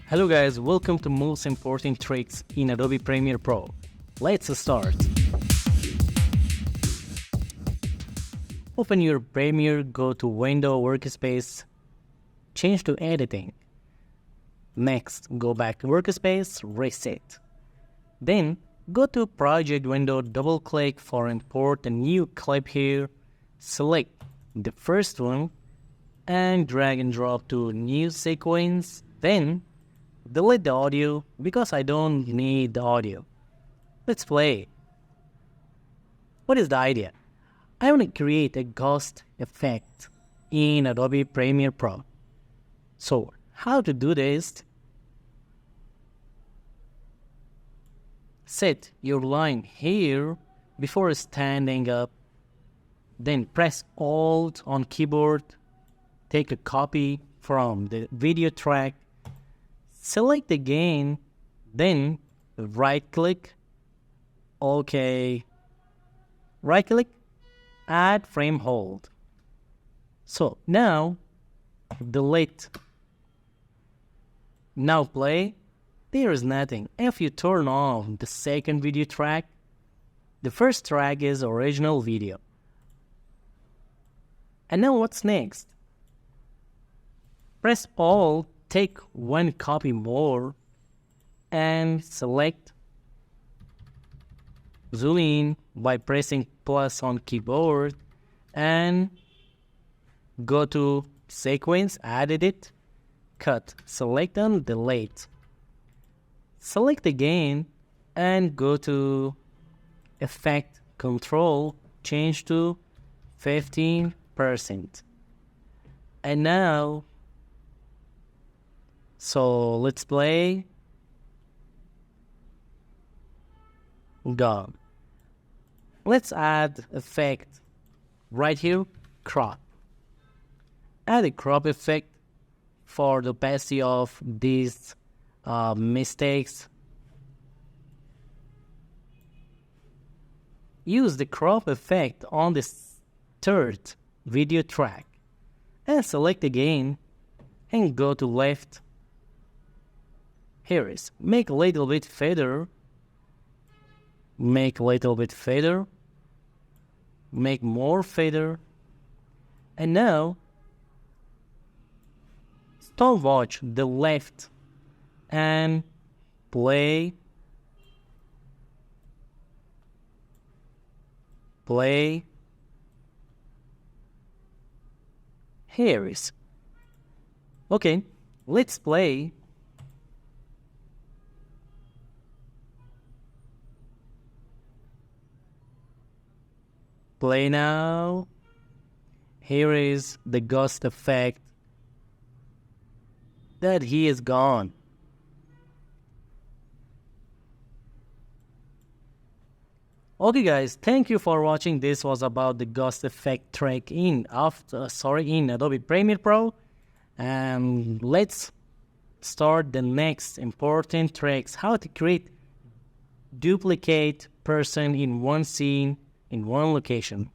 Hello guys, welcome to most important tricks in Adobe Premiere Pro. Let's start. Open your Premiere, go to Window Workspace, change to Editing. Next, go back to Workspace, Reset. Then, go to Project Window, double-click for import a new clip here. Select the first one and drag and drop to New Sequence. Then, delete the audio because I don't need the audio. Let's play. What is the idea? I want to create a ghost effect in Adobe Premiere Pro. So, how to do this? Set your line here before standing up. Then press Alt on keyboard. Take a copy from the video track. Select again, then right-click, OK, right-click, add frame hold. So now, delete. Now play, there is nothing. If you turn on the second video track, the first track is original video. And now what's next? Press Alt. Take one copy more and select, zoom in by pressing plus on keyboard and go to sequence, add edit, cut, select and delete. Select again and go to effect control, change to 15%. And now so let's play. Gone. Let's add effect right here, crop. Add a crop effect for the opacity of these mistakes. Use the crop effect on the third video track and select again and go to left. Here is, make a little bit fader, make a little bit fader, make more fader, and now stopwatch the left and play, here is, okay, let's play. Play now. Here is the ghost effect that he is gone. Okay guys, thank you for watching. This was about the ghost effect trick in Adobe Premiere Pro. And let's start the next important tricks. How to create duplicate person in one scene in one location.